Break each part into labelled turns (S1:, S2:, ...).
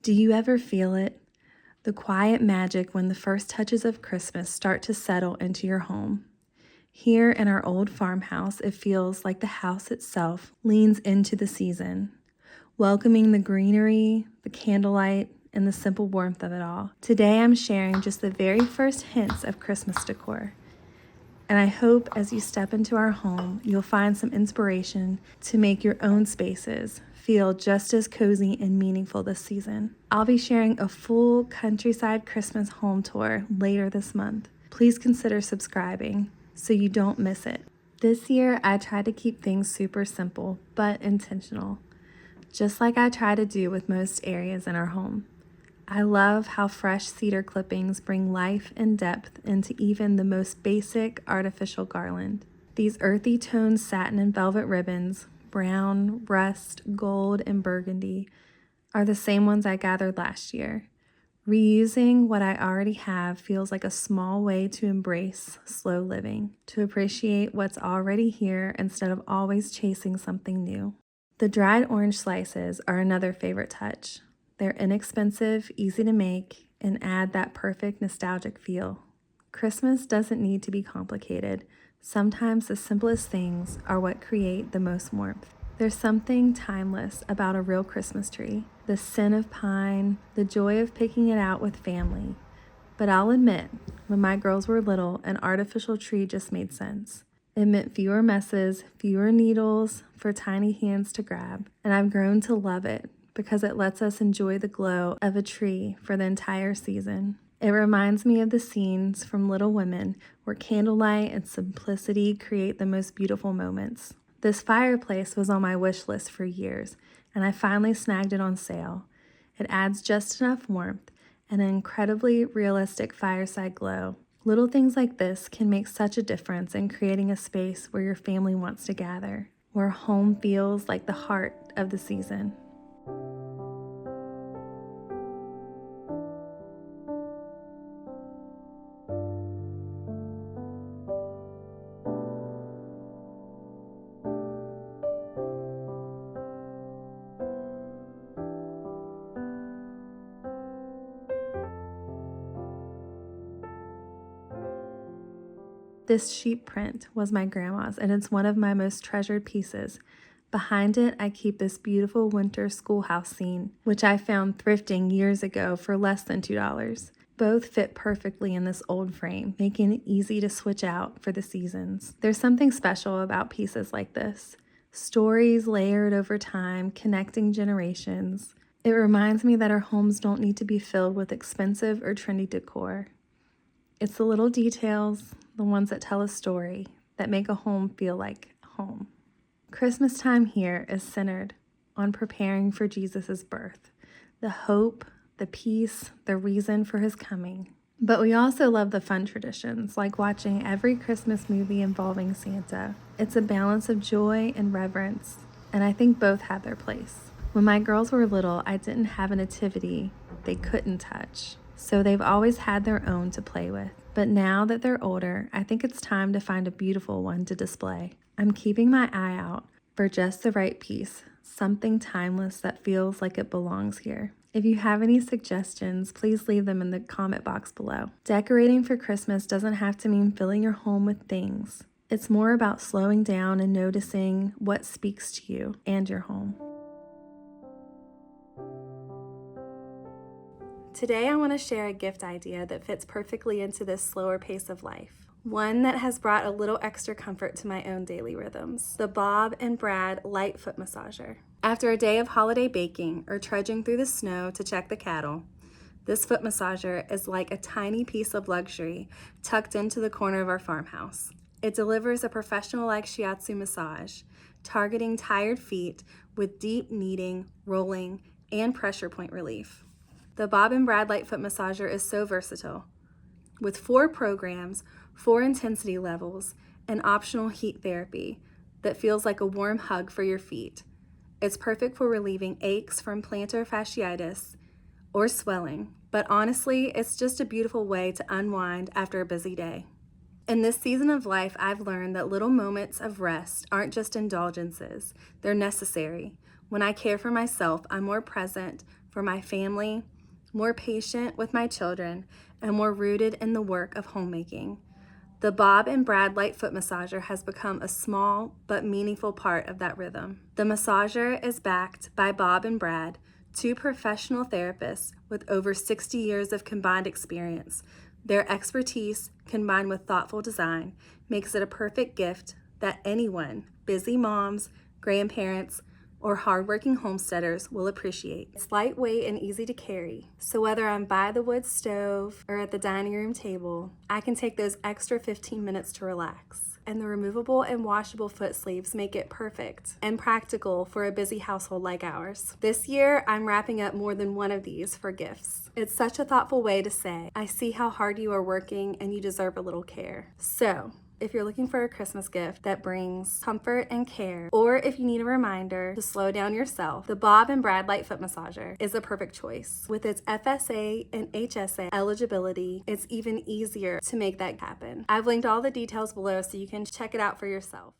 S1: Do you ever feel it? The quiet magic when the first touches of Christmas start to settle into your home. Here in our old farmhouse, it feels like the house itself leans into the season, welcoming the greenery, the candlelight, and the simple warmth of it all. Today I'm sharing just the very first hints of Christmas decor. And I hope as you step into our home, you'll find some inspiration to make your own spaces feel just as cozy and meaningful this season. I'll be sharing a full countryside Christmas home tour later this month. Please consider subscribing so you don't miss it. This year, I tried to keep things super simple but intentional, just like I try to do with most areas in our home. I love how fresh cedar clippings bring life and depth into even the most basic artificial garland. These earthy toned satin and velvet ribbons, brown, rust, gold, and burgundy, are the same ones I gathered last year. Reusing what I already have feels like a small way to embrace slow living, to appreciate what's already here instead of always chasing something new. The dried orange slices are another favorite touch. They're inexpensive, easy to make, and add that perfect nostalgic feel. Christmas doesn't need to be complicated. Sometimes the simplest things are what create the most warmth. There's something timeless about a real Christmas tree. The scent of pine, the joy of picking it out with family. But I'll admit, when my girls were little, an artificial tree just made sense. It meant fewer messes, fewer needles for tiny hands to grab, and I've grown to love it because it lets us enjoy the glow of a tree for the entire season. It reminds me of the scenes from Little Women where candlelight and simplicity create the most beautiful moments. This fireplace was on my wish list for years, and I finally snagged it on sale. It adds just enough warmth and an incredibly realistic fireside glow. Little things like this can make such a difference in creating a space where your family wants to gather, where home feels like the heart of the season. This sheep print was my grandma's, and it's one of my most treasured pieces. Behind it, I keep this beautiful winter schoolhouse scene, which I found thrifting years ago for less than $2. Both fit perfectly in this old frame, making it easy to switch out for the seasons. There's something special about pieces like this. Stories layered over time, connecting generations. It reminds me that our homes don't need to be filled with expensive or trendy decor. It's the little details, the ones that tell a story, that make a home feel like home. Christmas time here is centered on preparing for Jesus' birth, the hope, the peace, the reason for his coming. But we also love the fun traditions, like watching every Christmas movie involving Santa. It's a balance of joy and reverence, and I think both have their place. When my girls were little, I didn't have a nativity they couldn't touch, so they've always had their own to play with. But now that they're older, I think it's time to find a beautiful one to display. I'm keeping my eye out for just the right piece, something timeless that feels like it belongs here. If you have any suggestions, please leave them in the comment box below. Decorating for Christmas doesn't have to mean filling your home with things. It's more about slowing down and noticing what speaks to you and your home. Today I want to share a gift idea that fits perfectly into this slower pace of life. One that has brought a little extra comfort to my own daily rhythms. The Bob and Brad Light Foot Massager. After a day of holiday baking or trudging through the snow to check the cattle, this foot massager is like a tiny piece of luxury tucked into the corner of our farmhouse. It delivers a professional-like shiatsu massage, targeting tired feet with deep kneading, rolling, and pressure point relief. The Bob and Brad Light Foot Massager is so versatile. With 4 programs, 4 intensity levels, and optional heat therapy that feels like a warm hug for your feet. It's perfect for relieving aches from plantar fasciitis or swelling, but honestly, it's just a beautiful way to unwind after a busy day. In this season of life, I've learned that little moments of rest aren't just indulgences, they're necessary. When I care for myself, I'm more present, for my family, more patient with my children, and more rooted in the work of homemaking. The Bob and Brad Light Foot Massager has become a small but meaningful part of that rhythm. The massager is backed by Bob and Brad, two professional therapists with over 60 years of combined experience. Their expertise, combined with thoughtful design, makes it a perfect gift that anyone, busy moms, grandparents, or hardworking homesteaders will appreciate. It's lightweight and easy to carry, so whether I'm by the wood stove or at the dining room table, I can take those extra 15 minutes to relax. And the removable and washable foot sleeves make it perfect and practical for a busy household like ours. This year, I'm wrapping up more than one of these for gifts. It's such a thoughtful way to say, I see how hard you are working and you deserve a little care. So, if you're looking for a Christmas gift that brings comfort and care, or if you need a reminder to slow down yourself, the Bob and Brad Light Foot Massager is a perfect choice. With its FSA and HSA eligibility, it's even easier to make that happen. I've linked all the details below so you can check it out for yourself.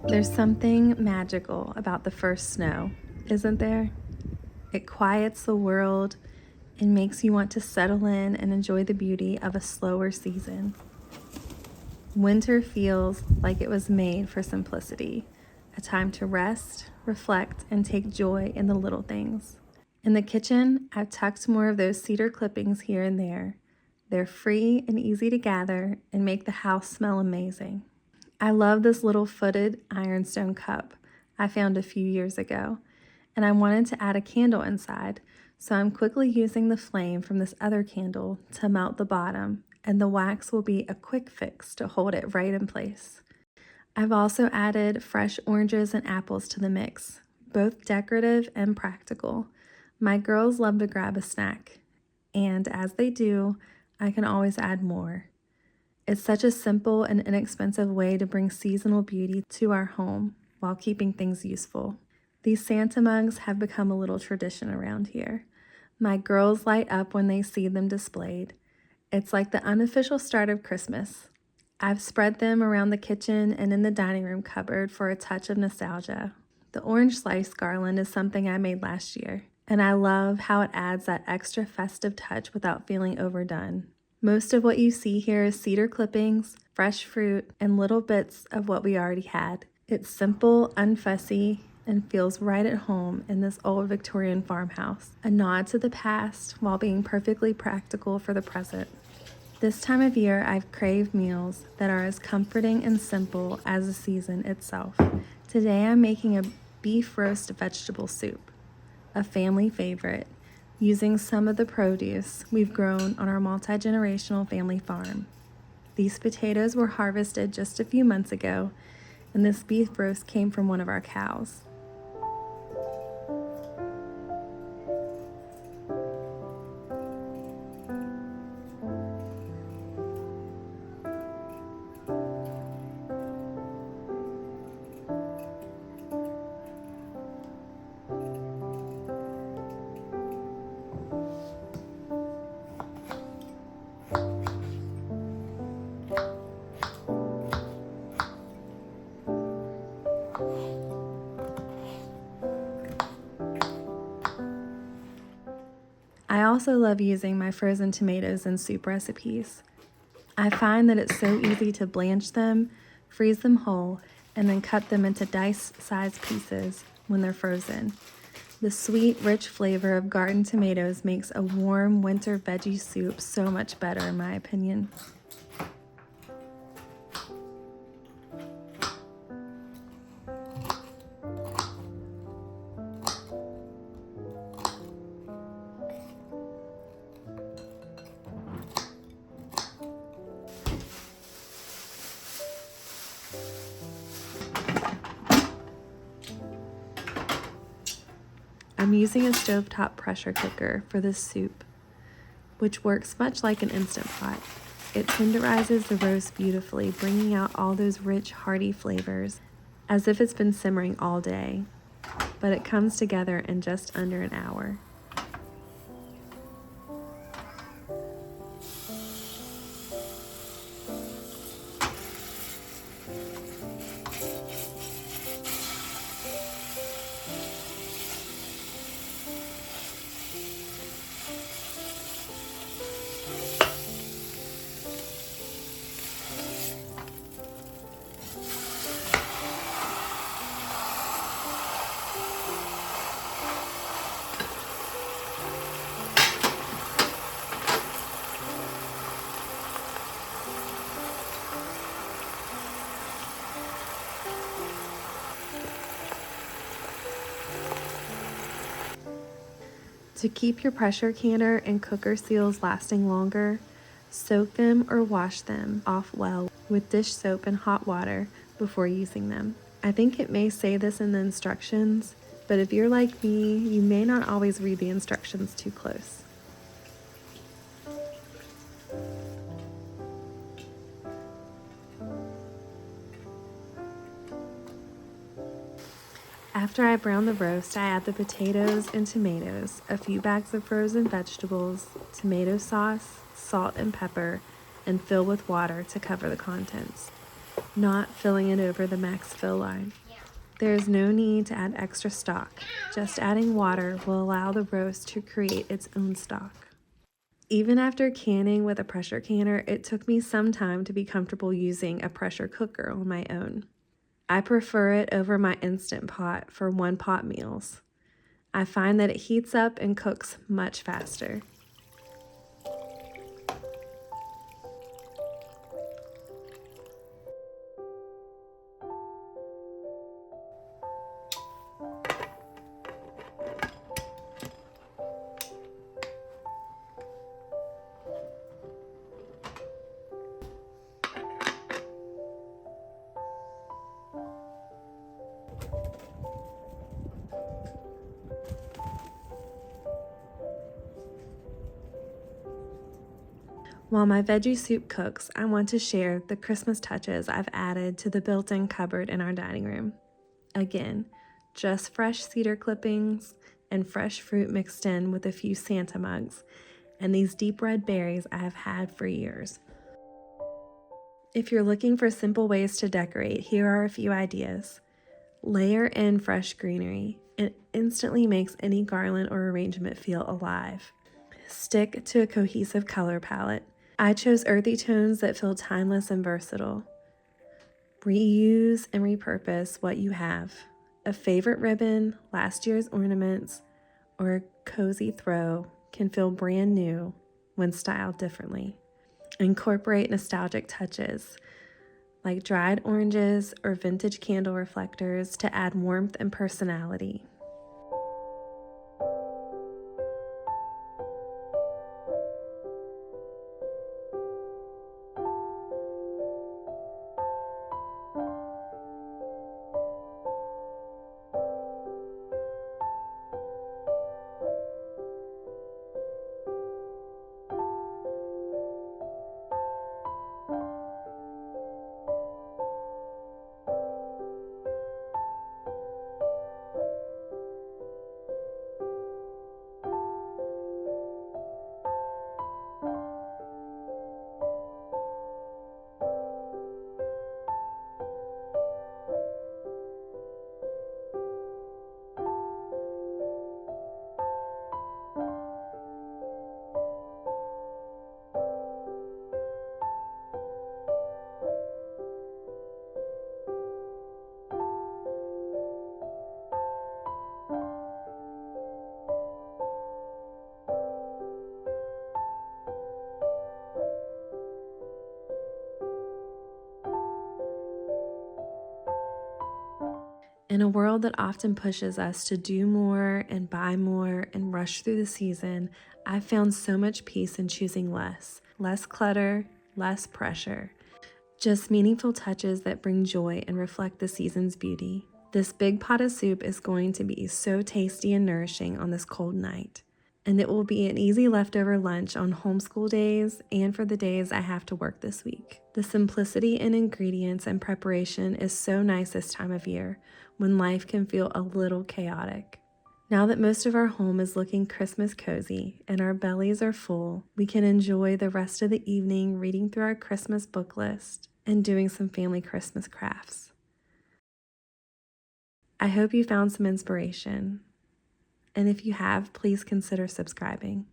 S1: There's something magical about the first snow, isn't there? It quiets the world and makes you want to settle in and enjoy the beauty of a slower season. Winter feels like it was made for simplicity, a time to rest, reflect, and take joy in the little things. In the kitchen, I've tucked more of those cedar clippings here and there. They're free and easy to gather and make the house smell amazing. I love this little footed ironstone cup I found a few years ago, and I wanted to add a candle inside, so I'm quickly using the flame from this other candle to melt the bottom, and the wax will be a quick fix to hold it right in place. I've also added fresh oranges and apples to the mix, both decorative and practical. My girls love to grab a snack, and as they do, I can always add more. It's such a simple and inexpensive way to bring seasonal beauty to our home while keeping things useful. These Santa mugs have become a little tradition around here. My girls light up when they see them displayed. It's like the unofficial start of Christmas. I've spread them around the kitchen and in the dining room cupboard for a touch of nostalgia. The orange slice garland is something I made last year, and I love how it adds that extra festive touch without feeling overdone. Most of what you see here is cedar clippings, fresh fruit, and little bits of what we already had. It's simple, unfussy, and feels right at home in this old Victorian farmhouse. A nod to the past while being perfectly practical for the present. This time of year, I've craved meals that are as comforting and simple as the season itself. Today, I'm making a beef roast vegetable soup, a family favorite, using some of the produce we've grown on our multi-generational family farm. These potatoes were harvested just a few months ago, and this beef roast came from one of our cows. I also love using my frozen tomatoes in soup recipes. I find that it's so easy to blanch them, freeze them whole, and then cut them into dice-sized pieces when they're frozen. The sweet, rich flavor of garden tomatoes makes a warm winter veggie soup so much better, in my opinion. I'm using a stovetop pressure cooker for this soup, which works much like an Instant Pot. It tenderizes the roast beautifully, bringing out all those rich, hearty flavors, as if it's been simmering all day, but it comes together in just under an hour. To keep your pressure canner and cooker seals lasting longer, soak them or wash them off well with dish soap and hot water before using them. I think it may say this in the instructions, but if you're like me, you may not always read the instructions too close. After I brown the roast, I add the potatoes and tomatoes, a few bags of frozen vegetables, tomato sauce, salt and pepper, and fill with water to cover the contents, not filling it over the max fill line. There is no need to add extra stock. Just adding water will allow the roast to create its own stock. Even after canning with a pressure canner, it took me some time to be comfortable using a pressure cooker on my own. I prefer it over my Instant Pot for one-pot meals. I find that it heats up and cooks much faster. While my veggie soup cooks, I want to share the Christmas touches I've added to the built-in cupboard in our dining room. Again, just fresh cedar clippings and fresh fruit mixed in with a few Santa mugs, and these deep red berries I have had for years. If you're looking for simple ways to decorate, here are a few ideas. Layer in fresh greenery. It instantly makes any garland or arrangement feel alive. Stick to a cohesive color palette. I chose earthy tones that feel timeless and versatile. Reuse and repurpose what you have. A favorite ribbon, last year's ornaments, or a cozy throw can feel brand new when styled differently. Incorporate nostalgic touches like dried oranges or vintage candle reflectors to add warmth and personality. In a world that often pushes us to do more and buy more and rush through the season, I've found so much peace in choosing less. Less clutter, less pressure. Just meaningful touches that bring joy and reflect the season's beauty. This big pot of soup is going to be so tasty and nourishing on this cold night. And it will be an easy leftover lunch on homeschool days and for the days I have to work this week. The simplicity in ingredients and preparation is so nice this time of year when life can feel a little chaotic. Now that most of our home is looking Christmas cozy and our bellies are full, we can enjoy the rest of the evening reading through our Christmas book list and doing some family Christmas crafts. I hope you found some inspiration. And if you have, please consider subscribing.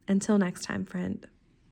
S1: Until next time, friend.